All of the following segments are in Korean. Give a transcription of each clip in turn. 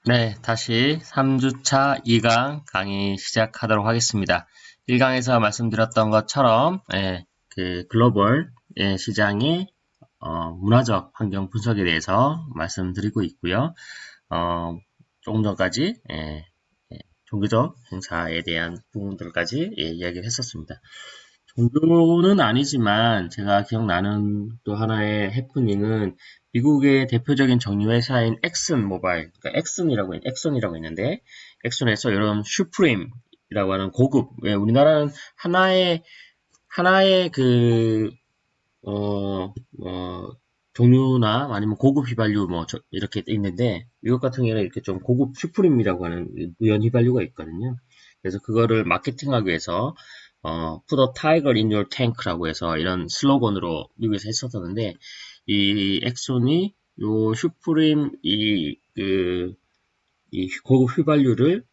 네, 다시 3주차 2강 강의 시작하도록 하겠습니다. 1강에서 말씀드렸던 것처럼 그 글로벌 시장의 문화적 환경 분석에 대해서 말씀드리고 있고요. 조금 전까지 종교적 행사에 대한 부분들까지 이야기를 했었습니다. 종교는 아니지만 제가 기억나는 또 하나의 해프닝은 미국의 대표적인 정유회사인 엑슨 모바일, 그러니까 엑슨이라고 있는데 엑슨에서 이런 슈프림이라고 하는 고급, 왜 우리나라는 하나의 그 종류나 아니면 고급 휘발유 이렇게 있는데 미국 같은 경우는 이렇게 좀 고급 슈프림이라고 하는 무연 휘발유가 있거든요. 그래서 그거를 마케팅하기 위해서 Put a tiger in your tank라고 해서 이런 슬로건으로 미국에서 했었었는데 이 엑손이 요 슈프림 이 고급 휘발유를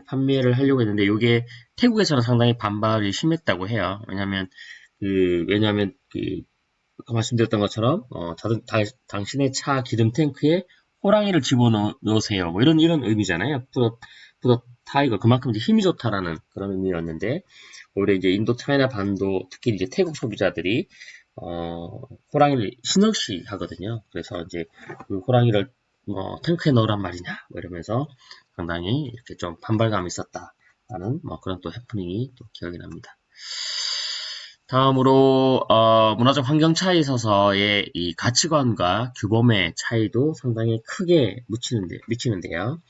판매를 하려고 했는데 이게 태국에서는 상당히 반발이 심했다고 해요. 왜냐하면 아까 말씀드렸던 것처럼 당신의 차 기름 탱크에 호랑이를 집어넣으세요. 뭐 이런 의미잖아요. 푸더 타이거 그만큼 이제 힘이 좋다라는 그런 의미였는데 오히려 이제 인도 차이나 반도 특히 이제 태국 소비자들이 호랑이를 신없이 하거든요. 그래서 이제 그 호랑이를 탱크에 넣으란 말이냐 뭐 이러면서 상당히 이렇게 좀 반발감이 있었다라는 그런 또 해프닝이 또 기억이 납니다. 다음으로 문화적 환경 차이에 있어서의 이 가치관과 규범의 차이도 상당히 크게 미치는데요.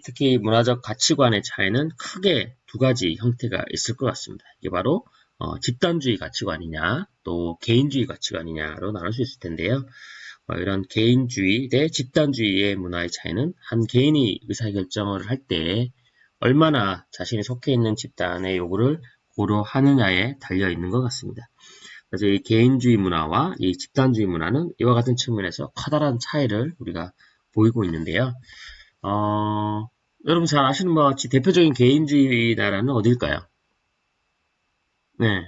특히 문화적 가치관의 차이는 크게 두 가지 형태가 있을 것 같습니다. 이게 바로 집단주의 가치관이냐 또 개인주의 가치관이냐로 나눌 수 있을 텐데요. 이런 개인주의 대 집단주의의 문화의 차이는 한 개인이 의사결정을 할 때 얼마나 자신이 속해 있는 집단의 요구를 고려하느냐에 달려 있는 것 같습니다. 그래서 이 개인주의 문화와 이 집단주의 문화는 이와 같은 측면에서 커다란 차이를 우리가 보이고 있는데요. 여러분 잘 아시는 바와 같이 대표적인 개인주의 나라는 어딜까요? 네,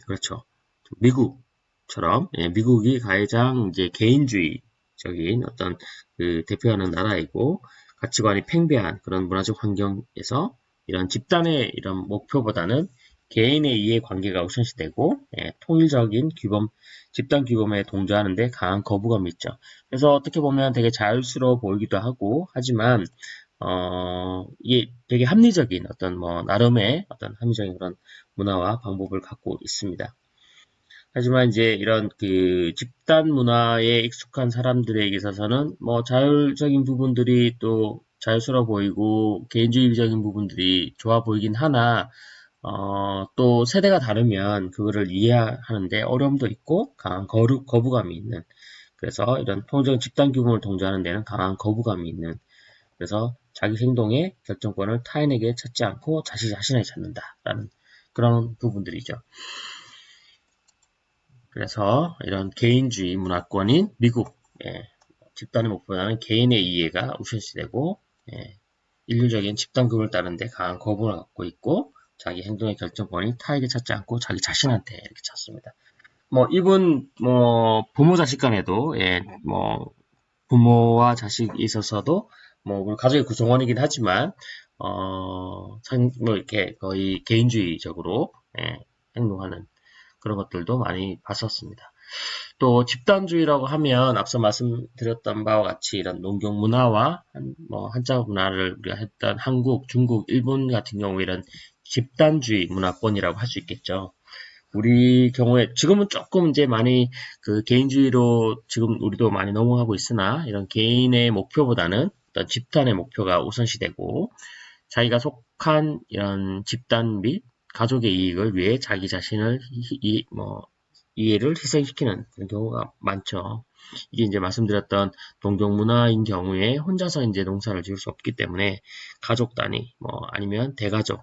그렇죠. 미국처럼, 미국이 가장 이제 개인주의적인 어떤 그 대표하는 나라이고, 가치관이 팽배한 그런 문화적 환경에서 이런 집단의 이런 목표보다는 개인의 이해관계가 우선시되고, 통일적인 집단 규범에 동조하는데 강한 거부감이 있죠. 그래서 어떻게 보면 되게 자율스러워 보이기도 하고, 하지만, 이게 되게 합리적인 나름의 어떤 합리적인 그런 문화와 방법을 갖고 있습니다. 하지만 이제 이런 그 집단 문화에 익숙한 사람들에게 있어서는 자율적인 부분들이 또 자유스러워 보이고 개인주의적인 부분들이 좋아 보이긴 하나 또 세대가 다르면 그거를 이해하는데 어려움도 있고 강한 거부감이 있는 그래서 이런 통일적인 집단 규범을 동조하는 데는 강한 거부감이 있는 그래서 자기 행동의 결정권을 타인에게 찾지 않고 자신에게 찾는다라는 그런 부분들이죠. 그래서 이런 개인주의 문화권인 미국 집단의 목표보다는 개인의 이해가 우선시되고 인류적인 집단급을 따르는데 강한 거부를 갖고 있고 자기 행동의 결정권이 타에게 찾지 않고 자기 자신한테 이렇게 찾습니다. 이분 부모 자식 간에도 부모와 자식이 있어서도 우리 가족의 구성원이긴 하지만 이렇게 거의 개인주의적으로 행동하는 그런 것들도 많이 봤었습니다. 또 집단주의라고 하면 앞서 말씀드렸던 바와 같이 이런 농경 문화와 한자 문화를 우리가 했던 한국, 중국, 일본 같은 경우 이런 집단주의 문화권이라고 할 수 있겠죠. 우리 경우에 지금은 조금 이제 많이 그 개인주의로 지금 우리도 많이 넘어가고 있으나 이런 개인의 목표보다는 어떤 집단의 목표가 우선시되고 자기가 속한 이런 집단 및 가족의 이익을 위해 자기 자신을 이해를 희생시키는 그런 경우가 많죠. 이게 이제 말씀드렸던 동경 문화인 경우에 혼자서 이제 농사를 지을 수 없기 때문에 가족 단위, 아니면 대가족,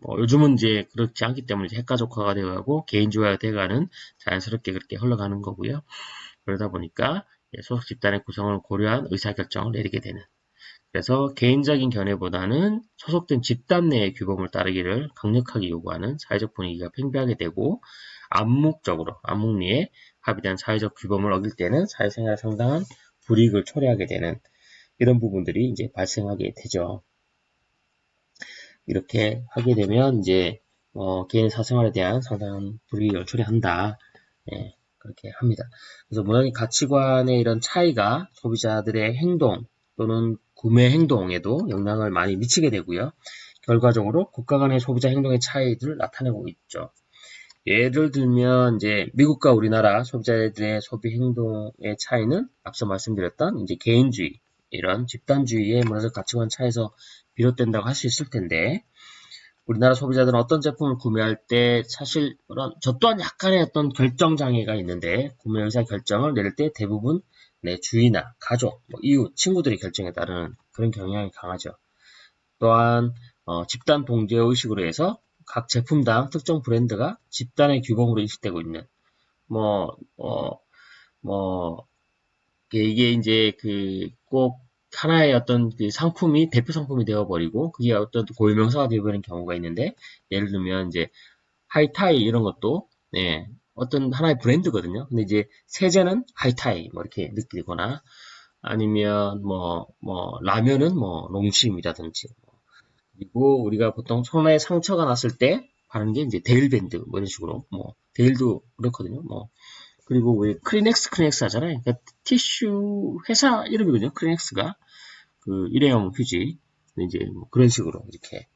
요즘은 이제 그렇지 않기 때문에 이제 핵가족화가 되어가고 개인주의가 되어가는 자연스럽게 그렇게 흘러가는 거고요. 그러다 보니까 소속 집단의 구성을 고려한 의사결정을 내리게 되는 그래서 개인적인 견해보다는 소속된 집단 내의 규범을 따르기를 강력하게 요구하는 사회적 분위기가 팽배하게 되고 암묵리에 합의된 사회적 규범을 어길 때는 사회생활에 상당한 불이익을 초래하게 되는 이런 부분들이 이제 발생하게 되죠. 이렇게 하게 되면 이제 개인 사생활에 대한 상당한 불이익을 초래한다. 예, 그렇게 합니다. 그래서 문화적 가치관의 이런 차이가 소비자들의 행동 또는 구매 행동에도 영향을 많이 미치게 되고요. 결과적으로 국가 간의 소비자 행동의 차이를 나타내고 있죠. 예를 들면 이제 미국과 우리나라 소비자들의 소비 행동의 차이는 앞서 말씀드렸던 이제 개인주의 이런 집단주의의 문화적 가치관 차이에서 비롯된다고 할 수 있을 텐데 우리나라 소비자들은 어떤 제품을 구매할 때 사실 저 또한 약간의 어떤 결정 장애가 있는데 구매 의사 결정을 내릴 때 대부분 내 주위나 가족, 이웃, 친구들의 결정에 따르는 그런 경향이 강하죠. 또한 집단 동제 의식으로 해서 각 제품당 특정 브랜드가 집단의 규범으로 인식되고 있는 뭐, 뭐 이게 이제 꼭 하나의 어떤 그 상품이 대표 상품이 되어버리고 그게 어떤 고유명사가 되어버리는 경우가 있는데 예를 들면 이제 하이타이 이런 것도 네, 어떤 하나의 브랜드거든요. 근데 이제 세제는 하이타이 뭐 이렇게 느끼거나 아니면 라면은 농심이라든지 그리고 우리가 보통 손에 상처가 났을 때 바르는 게 이제 데일밴드 뭐 이런 식으로 데일도 그렇거든요. 그리고 왜 크리넥스 하잖아요. 그러니까 티슈 회사 이름이거든요. 크리넥스가 그 일회용 휴지 이제 그런 식으로 이렇게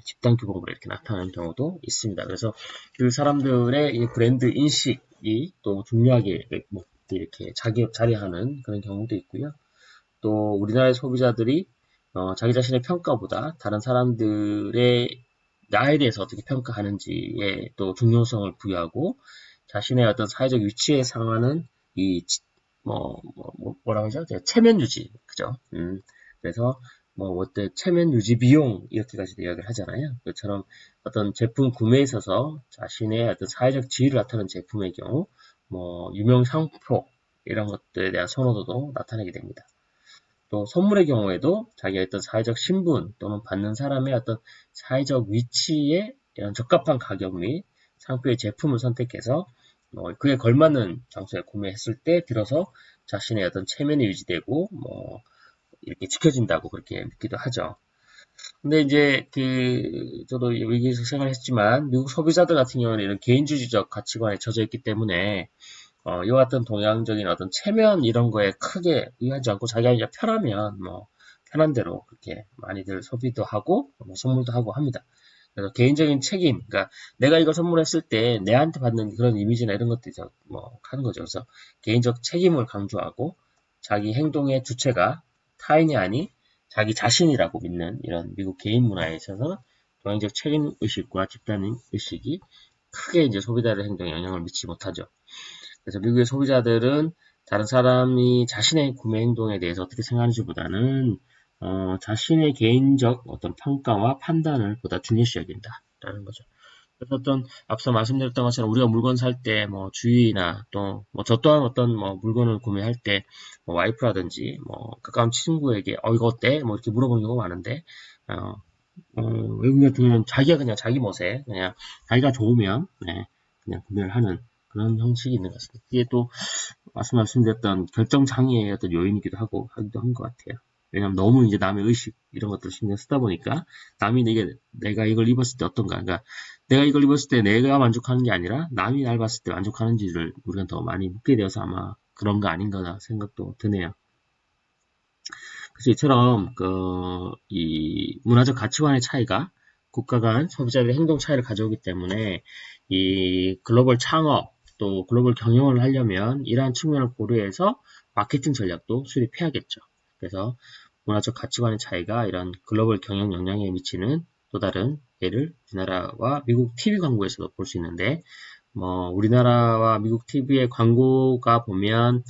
집단 규범으로 이렇게 나타나는 경우도 있습니다. 그래서 그 사람들의 이 브랜드 인식이 또 중요하게 이렇게 자리하는 그런 경우도 있고요. 또 우리나라의 소비자들이 자기 자신의 평가보다 다른 사람들의 나에 대해서 어떻게 평가하는지에 또 중요성을 부여하고 자신의 어떤 사회적 위치에 상하는 이 뭐라고 하죠? 체면 유지, 그죠? 그래서 어때 체면 유지 비용 이렇게까지도 이야기를 하잖아요. 그처럼 어떤 제품 구매에 있어서 자신의 어떤 사회적 지위를 나타내는 제품의 경우, 유명 상표 이런 것들에 대한 선호도도 나타내게 됩니다. 또 선물의 경우에도 자기의 어떤 사회적 신분 또는 받는 사람의 어떤 사회적 위치에 이런 적합한 가격 및 상표의 제품을 선택해서 그에 걸맞는 장소에 구매했을 때 비로소 자신의 어떤 체면이 유지되고 이렇게 지켜진다고 그렇게 믿기도 하죠. 근데 이제 저도 외국에서 생활했지만 미국 소비자들 같은 경우는 이런 개인주의적 가치관에 젖어 있기 때문에 이와 같은 동양적인 어떤 체면 이런 거에 크게 의하지 않고 자기가 이제 편하면 편한 대로 그렇게 많이들 소비도 하고 선물도 하고 합니다. 그래서 개인적인 책임, 그러니까 내가 이걸 선물했을 때 내한테 받는 그런 이미지나 이런 것들이 하는 거죠. 그래서 개인적 책임을 강조하고 자기 행동의 주체가 타인이 아닌 자기 자신이라고 믿는 이런 미국 개인 문화에 있어서 동양적 책임 의식과 집단 의식이 크게 이제 소비자의 행동에 영향을 미치지 못하죠. 그래서 미국의 소비자들은 다른 사람이 자신의 구매 행동에 대해서 어떻게 생각하는지보다는 자신의 개인적 어떤 평가와 판단을 보다 중요시 여긴다라는 거죠. 그래서 앞서 말씀드렸던 것처럼 우리가 물건 살 때 주위나 또 저 또한 어떤 물건을 구매할 때 와이프라든지 가까운 친구에게 이거 어때? 이렇게 물어보는 경우가 많은데 외국 같은 경우는 자기가 그냥 자기 멋에 그냥 자기가 좋으면 그냥 구매를 하는 그런 형식이 있는 것 같습니다. 이게 또 말씀드렸던 결정 장애의 어떤 요인이기도 하기도 한 것 같아요. 왜냐면 너무 이제 남의 의식 이런 것들을 신경 쓰다 보니까 남이 내가 이걸 입었을 때 어떤가, 그러니까 내가 이걸 입었을 때 내가 만족하는 게 아니라 남이 날 봤을 때 만족하는지를 우리가 더 많이 묻게 되어서 아마 그런 거 아닌가 생각도 드네요. 그래서 이처럼 이 문화적 가치관의 차이가 국가 간 소비자들의 행동 차이를 가져오기 때문에 이 글로벌 창업 또 글로벌 경영을 하려면 이러한 측면을 고려해서 마케팅 전략도 수립해야겠죠. 그래서 문화적 가치관의 차이가 이런 글로벌 경영 영향에 미치는 또 다른 예를 우리나라와 미국 TV 광고에서도 볼 수 있는데 우리나라와 미국 TV의 광고가 보면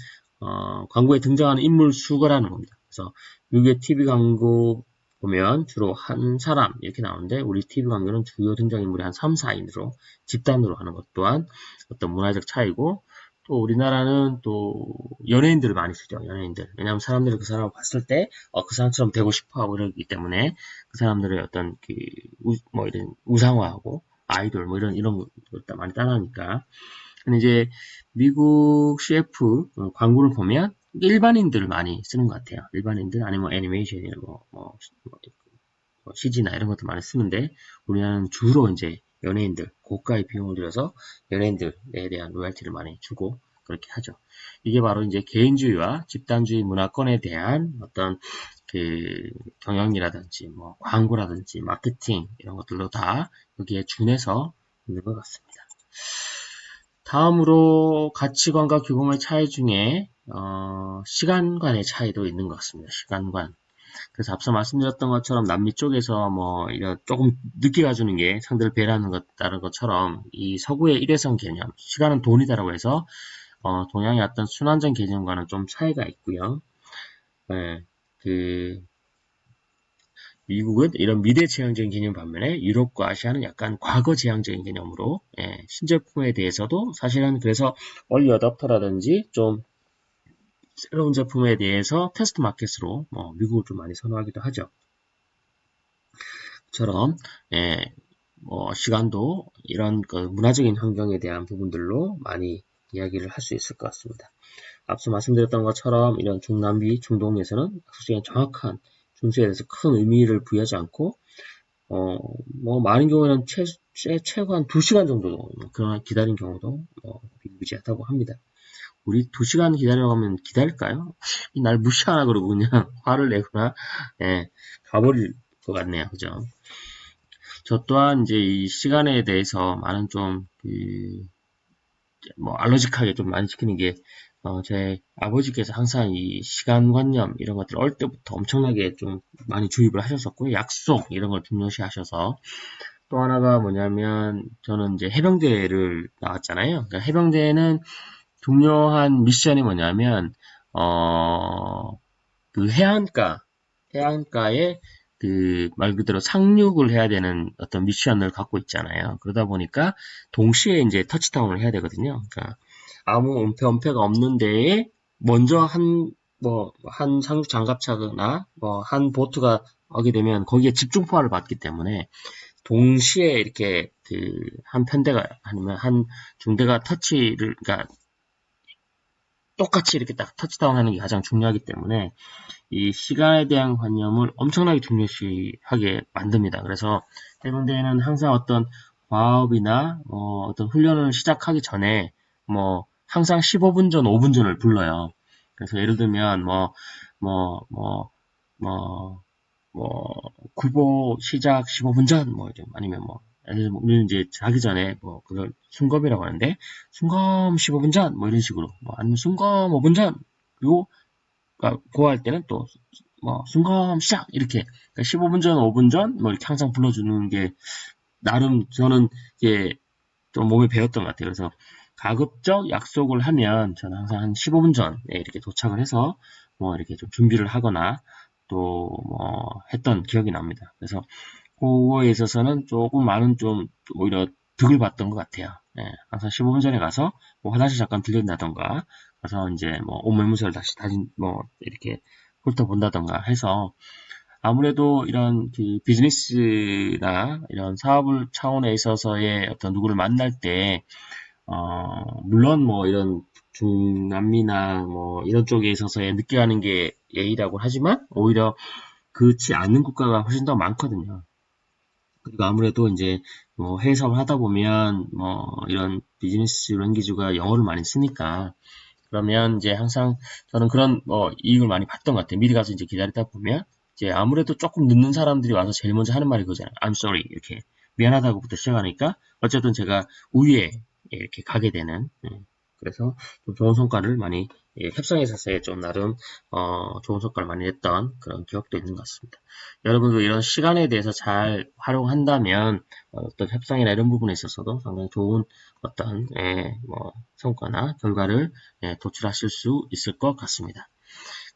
광고에 등장하는 인물 수거라는 겁니다. 그래서 미국의 TV 광고 보면 주로 한 사람 이렇게 나오는데 우리 TV 광고는 주요 등장인물이 한 3, 4인으로 집단으로 하는 것 또한 어떤 문화적 차이고 또 우리나라는 또 연예인들을 많이 쓰죠. 연예인들. 왜냐하면 사람들이 그 사람을 봤을 때 그 사람처럼 되고 싶어 하고 그러기 때문에 그 사람들의 어떤 이런 우상화하고 아이돌 이런 거 많이 따라하니까. 근데 이제 미국 CF 광고를 보면 일반인들 많이 쓰는 것 같아요. 일반인들 아니면 뭐 애니메이션이나 CG나 이런 것도 많이 쓰는데 우리나라는 주로 이제 연예인들 고가의 비용을 들여서 연예인들에 대한 로열티를 많이 주고 그렇게 하죠. 이게 바로 이제 개인주의와 집단주의 문화권에 대한 어떤 그 경영이라든지 뭐 광고라든지 마케팅 이런 것들로 다 여기에 준해서 있는 것 같습니다. 다음으로 가치관과 규범의 차이 중에 시간관의 차이도 있는 것 같습니다. 시간관. 그래서 앞서 말씀드렸던 것처럼 남미 쪽에서 뭐 이런 조금 늦게 가주는 게 상대를 배려하는 것다는 것처럼 이 서구의 일회성 개념, 시간은 돈이다라고 해서 동양의 어떤 순환적 개념과는 좀 차이가 있고요. 네, 그 미국은 이런 미래지향적인 개념 반면에 유럽과 아시아는 약간 과거지향적인 개념으로 신제품에 대해서도 사실은 그래서 얼리 어답터라든지 좀 새로운 제품에 대해서 테스트 마켓으로 미국을 좀 많이 선호하기도 하죠. 처럼 시간도 이런 그 문화적인 환경에 대한 부분들로 많이 이야기를 할 수 있을 것 같습니다. 앞서 말씀드렸던 것처럼 이런 중남미, 중동에서는 솔직히 정확한 준수에 대해서 큰 의미를 부여하지 않고 많은 경우에는 최소한 2시간 정도 그런 기다린 경우도 비일비재하다고 합니다. 우리 2시간 기다려고 하면 기다릴까요? 날 무시하나 그러고 그냥 화를 내거나 가버릴 것 같네요. 그죠? 저 또한 이제 이 시간에 대해서 많은 좀 알러지하게 좀 많이 지키는 게 제 아버지께서 항상 이 시간관념 이런 것들 어릴 때부터 엄청나게 좀 많이 주입을 하셨었고요. 약속 이런 걸 중요시 하셔서 또 하나가 뭐냐면 저는 이제 해병대를 나왔잖아요. 그러니까 해병대는 중요한 미션이 뭐냐면 그 해안가에 그 말 그대로 상륙을 해야 되는 어떤 미션을 갖고 있잖아요. 그러다 보니까 동시에 이제 터치다운을 해야 되거든요. 그러니까 아무 은폐가 없는 데에 먼저 한 상륙 장갑차나 한 보트가 오게 되면 거기에 집중포화를 받기 때문에 동시에 이렇게 한 편대가 아니면 한 중대가 그러니까 똑같이 이렇게 딱 터치다운 하는 게 가장 중요하기 때문에 이 시간에 대한 관념을 엄청나게 중요시하게 만듭니다. 그래서 해병대에는 항상 어떤 과업이나 어떤 훈련을 시작하기 전에 항상 15분 전, 5분 전을 불러요. 그래서 예를 들면 구보 시작 15분 전, 아니면 우리는 이제 자기 전에 그걸 순검이라고 하는데 순검 15분 전, 이런 식으로 아니면 순검 5분 전, 그리고 고할 때는 또 순검 시작 이렇게 그러니까 15분 전, 5분 전 이렇게 항상 불러주는 게 나름 저는 이게 좀 몸에 배웠던 것 같아요. 그래서 가급적 약속을 하면 저는 항상 한 15분 전에 이렇게 도착을 해서 이렇게 좀 준비를 하거나 또 했던 기억이 납니다. 그래서 그거에 있어서는 조금 많은 좀 오히려 득을 봤던 것 같아요. 항상 15분 전에 가서 화장실 잠깐 들린다던가 가서 이제 옷 매무새를 다시 이렇게 훑어본다던가 해서 아무래도 이런 비즈니스나 이런 사업을 차원에 있어서의 어떤 누구를 만날 때 물론 이런 중남미나 이런 쪽에 있어서의 늦게 가는 게 예의라고 하지만 오히려 그렇지 않은 국가가 훨씬 더 많거든요. 그리고 아무래도 이제 해외 사업을 하다 보면 이런 비즈니스 랭귀지가 영어를 많이 쓰니까 그러면 이제 항상 저는 그런 이익을 많이 봤던 것 같아요. 미리 가서 이제 기다리다 보면 이제 아무래도 조금 늦는 사람들이 와서 제일 먼저 하는 말이 그거잖아요. I'm sorry 이렇게 미안하다고부터 시작하니까 어쨌든 제가 우위에 이렇게 가게 되는 그래서 좀 좋은 성과를 많이 협상에 있어서의 좀 나름 좋은 성과를 많이 냈던 그런 기억도 있는 것 같습니다. 여러분도 이런 시간에 대해서 잘 활용한다면 어떤 협상이나 이런 부분에 있어서도 상당히 좋은 어떤 성과나 결과를 도출하실 수 있을 것 같습니다.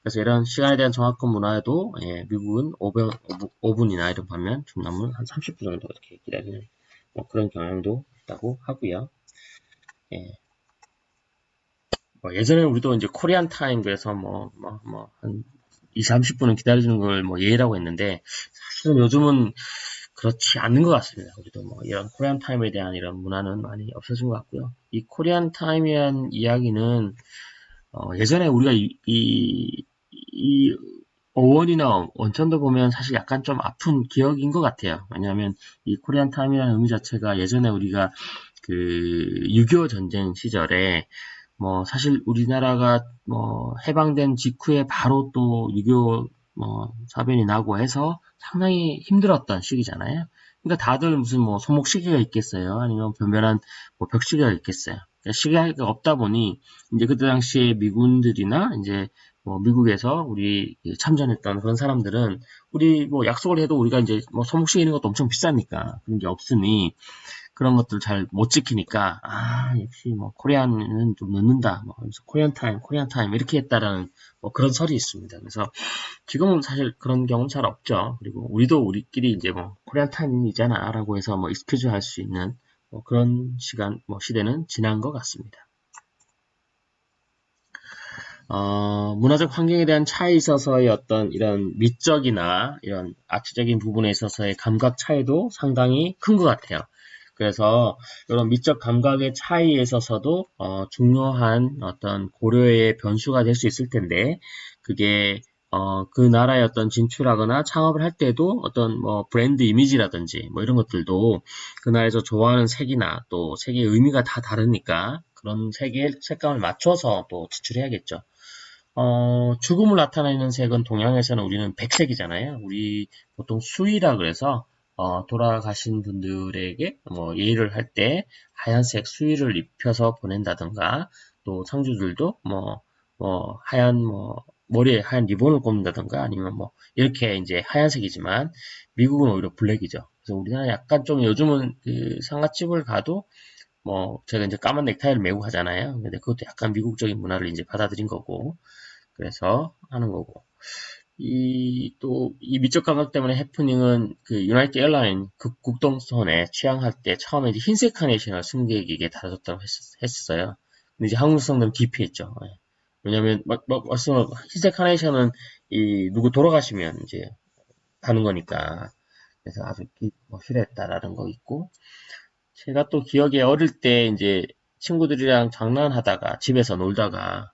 그래서 이런 시간에 대한 정확한 문화에도 미국은 5분이나 이런 반면 중남은 한 30분 정도 이렇게 기다리는 그런 경향도 있다고 하고요. 예전에 우리도 이제 코리안 타임 그래서 한 2, 30분은 기다려주는 걸 예의라고 했는데 사실은 요즘은 그렇지 않는 것 같습니다. 우리도 이런 코리안 타임에 대한 이런 문화는 많이 없어진 것 같고요. 이 코리안 타임에 대한 이야기는 예전에 우리가 이 어원이나 원천도 보면 사실 약간 좀 아픈 기억인 것 같아요. 왜냐하면 이 코리안 타임이라는 의미 자체가 예전에 우리가 그 6.25 전쟁 시절에 뭐 사실 우리나라가 뭐 해방된 직후에 바로 또 6.25 뭐 사변이 나고 해서 상당히 힘들었던 시기잖아요. 그러니까 다들 무슨 뭐 손목시계가 있겠어요? 아니면 변변한 뭐 벽시계가 있겠어요? 그러니까 시계가 없다 보니 이제 그때 당시에 미군들이나 이제 뭐 미국에서 우리 참전했던 그런 사람들은 우리 뭐 약속을 해도 우리가 이제 뭐 손목시계 있는 것도 엄청 비싸니까 그런 게 없으니 그런 것들 잘 못 지키니까 역시 뭐 코리안은 좀 늦는다 뭐 하면서 코리안 타임 이렇게 했다라는 뭐 그런 설이 있습니다. 그래서 지금은 사실 그런 경우는 잘 없죠. 그리고 우리도 우리끼리 이제 뭐 코리안 타임이잖아라고 해서 뭐 익스큐즈 할 수 있는 뭐 그런 시간 뭐 시대는 지난 것 같습니다. 문화적 환경에 대한 차이에 있어서의 어떤 이런 미적이나 이런 아치적인 부분에 있어서의 감각 차이도 상당히 큰 것 같아요. 그래서 이런 미적 감각의 차이에 있어서도 중요한 어떤 고려의 변수가 될 수 있을 텐데 그게 그 나라에 어떤 진출하거나 창업을 할 때도 어떤 뭐 브랜드 이미지라든지 뭐 이런 것들도 그 나라에서 좋아하는 색이나 또 색의 의미가 다 다르니까 그런 색의 색감을 맞춰서 또 지출해야겠죠. 죽음을 나타내는 색은 동양에서는 우리는 백색이잖아요. 우리 보통 수의라 그래서 돌아가신 분들에게 뭐 예의를 할 때 하얀색 수의를 입혀서 보낸다든가 또 상주들도 하얀 머리에 하얀 리본을 꼽는다든가 아니면 뭐 이렇게 이제 하얀색이지만 미국은 오히려 블랙이죠. 그래서 우리나라 약간 좀 요즘은 그 상가집을 가도 뭐 제가 이제 까만 넥타이를 메고 하잖아요. 근데 그것도 약간 미국적인 문화를 이제 받아들인 거고 그래서 하는 거고. 이 미적 감각 때문에 해프닝은 그 유나이티드 에어라인 국동선에 취항할 때 처음에 이제 흰색 카네이션을 승객에게 달아줬다고 했었어요. 근데 이제 한국 사람들은 기피했죠. 예. 왜냐면, 말씀, 흰색 카네이션은 누구 돌아가시면 이제 가는 거니까. 그래서 아주 싫어했다라는 거 있고. 제가 또 기억에 어릴 때 이제 친구들이랑 장난하다가 집에서 놀다가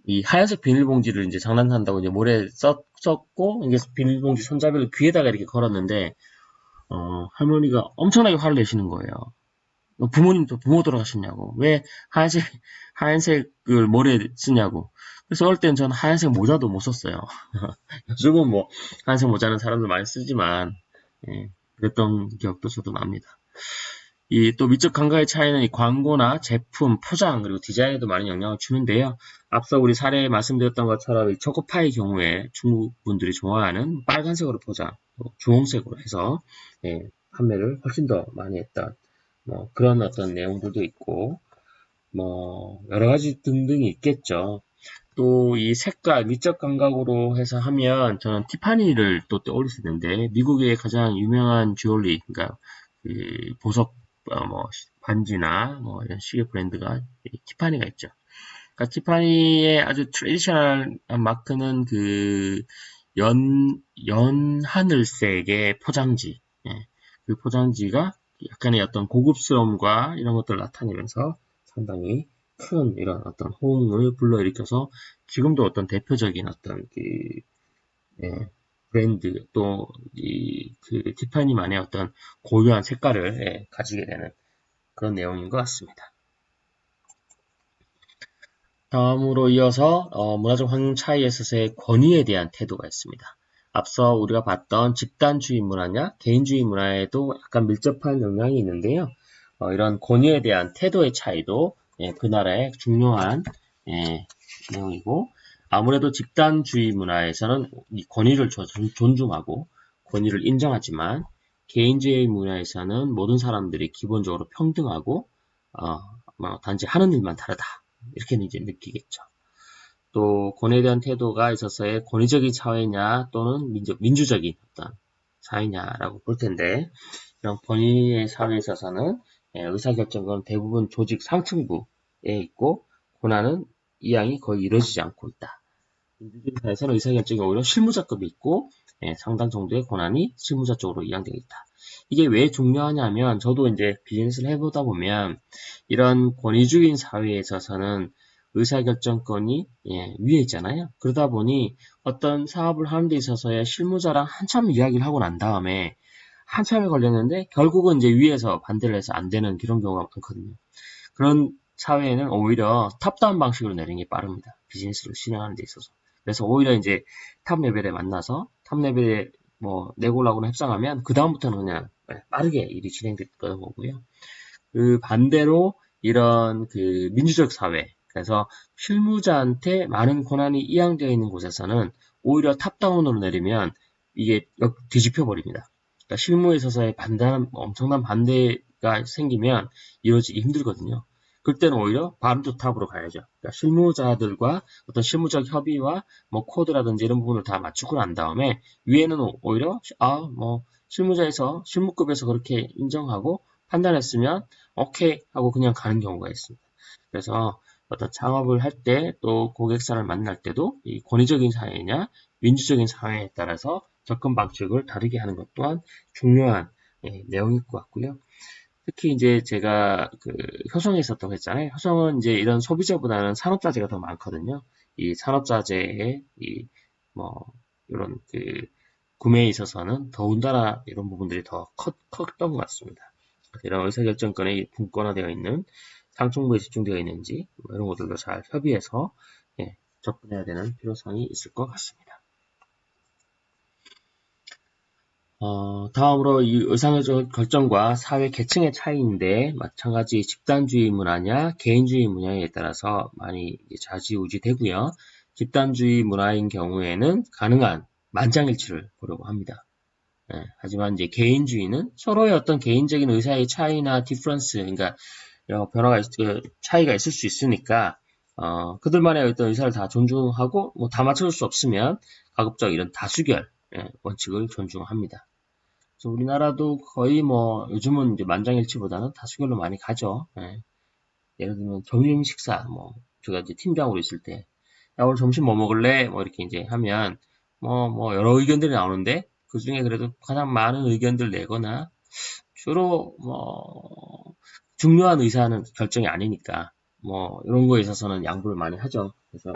이 하얀색 비닐봉지를 이제 장난한다고 이제 모래 썼고, 이게 비닐봉지 손잡이를 귀에다가 이렇게 걸었는데, 할머니가 엄청나게 화를 내시는 거예요. 부모님도 부모 돌아가셨냐고. 왜 하얀색을 모래 쓰냐고. 그래서 어릴 때는 저는 하얀색 모자도 못 썼어요. 요즘은 뭐, 하얀색 모자는 사람들 많이 쓰지만, 예, 그랬던 기억도 저도 납니다. 이 또 미적 감각의 차이는 이 광고나 제품, 포장, 그리고 디자인에도 많은 영향을 주는데요. 앞서 우리 사례에 말씀드렸던 것처럼 이 초코파이 경우에 중국 분들이 좋아하는 빨간색으로 포장, 주홍색으로 해서 판매를 훨씬 더 많이 했던 뭐 그런 어떤 내용들도 있고 뭐 여러 가지 등등이 있겠죠. 또 이 색깔, 미적 감각으로 해서 하면 저는 티파니를 또 떠올릴 수 있는데 미국의 가장 유명한 주얼리, 그러니까 그 보석 뭐 반지나 뭐 이런 시계 브랜드가 티파니가 있죠. 그러니까 티파니의 아주 트레디셔널한 마크는 그 연하늘색의 포장지. 예. 그 포장지가 약간의 어떤 고급스러움과 이런 것들을 나타내면서 상당히 큰 이런 어떤 호응을 불러일으켜서 지금도 어떤 대표적인 어떤 예, 브랜드 또 그 티파니만의 어떤 고유한 색깔을 가지게 되는 그런 내용인 것 같습니다. 다음으로 이어서 문화적 환경 차이에 있어서의 권위에 대한 태도가 있습니다. 앞서 우리가 봤던 집단주의 문화냐 개인주의 문화에도 약간 밀접한 영향이 있는데요. 이런 권위에 대한 태도의 차이도 그 나라의 중요한 내용이고 아무래도 집단주의 문화에서는 이 권위를 존중하고 권위를 인정하지만 개인주의 문화에서는 모든 사람들이 기본적으로 평등하고 단지 하는 일만 다르다. 이렇게는 이제 느끼겠죠. 또 권위에 대한 태도가 있어서의 권위적인 사회냐 또는 민주적인 어떤 사회냐라고 볼 텐데 이런 권위의 사회에 있어서는 의사결정은 대부분 조직 상층부에 있고 권한은 이양이 거의 이루어지지 않고 있다. 민주주의 사회에서는 의사결정이 오히려 실무자급이 있고 상당 정도의 권한이 실무자 쪽으로 이양되어 있다. 이게 왜 중요하냐면 저도 이제 비즈니스를 해보다 보면 이런 권위주의인 사회에 있어서는 의사결정권이 위에 있잖아요. 그러다 보니 어떤 사업을 하는 데 있어서의 실무자랑 한참 이야기를 하고 난 다음에 한참이 걸렸는데 결국은 이제 위에서 반대를 해서 안 되는 그런 경우가 많거든요. 그런 사회에는 오히려 탑다운 방식으로 내리는 게 빠릅니다. 비즈니스를 진행하는 데 있어서. 그래서 오히려 이제 탑 레벨에 만나서 탑 레벨에 뭐 내골라고는 협상하면 그 다음부터는 그냥 빠르게 일이 진행될 거고요. 그 반대로 이런 그 민주적 사회, 그래서 실무자한테 많은 권한이 이양되어 있는 곳에서는 오히려 탑다운으로 내리면 이게 뒤집혀 버립니다. 그러니까 실무에 있어서의 엄청난 반대가 생기면 이루어지기 힘들거든요. 그때는 오히려 바람도 탑으로 가야죠. 그러니까 실무자들과 어떤 실무적 협의와 뭐 코드라든지 이런 부분을 다 맞추고 난 다음에 위에는 오히려 뭐 실무자에서 실무급에서 그렇게 인정하고 판단했으면 오케이 하고 그냥 가는 경우가 있습니다. 그래서 어떤 창업을 할 때 또 고객사를 만날 때도 이 권위적인 사회냐 민주적인 사회에 따라서 접근 방식을 다르게 하는 것 또한 중요한 내용일 것 같고요. 특히 이제 제가 그 효성에 있었다고 했잖아요. 효성은 이제 이런 소비자보다는 산업자재가 더 많거든요. 이 산업자재의 뭐 이런 그 구매에 있어서는 더군다나 이런 부분들이 더 컸던 것 같습니다. 이런 의사결정권이 분권화되어 있는 상층부에 집중되어 있는지 뭐 이런 것들도 잘 협의해서 접근해야 되는 필요성이 있을 것 같습니다. 다음으로 이 의사결정과 사회 계층의 차이인데 마찬가지 집단주의 문화냐 개인주의 문화에 따라서 많이 좌지우지 되고요. 집단주의 문화인 경우에는 가능한 만장일치를 보려고 합니다. 하지만 이제 개인주의는 서로의 어떤 개인적인 의사의 차이나 디퍼런스, 그러니까 차이가 있을 수 있으니까 그들만의 어떤 의사를 다 존중하고 뭐 다 맞춰줄 수 없으면 가급적 이런 다수결 원칙을 존중합니다. 그래서 우리나라도 거의 뭐 요즘은 이제 만장일치보다는 다수결로 많이 가죠. 예를 들면 점심 식사 뭐 제가 이제 팀장으로 있을 때 야, 오늘 점심 뭐 먹을래? 뭐 이렇게 이제 하면 뭐 여러 의견들이 나오는데 그 중에 그래도 가장 많은 의견들 내거나 주로 뭐 중요한 의사는 결정이 아니니까 뭐 이런 거에 있어서는 양보를 많이 하죠. 그래서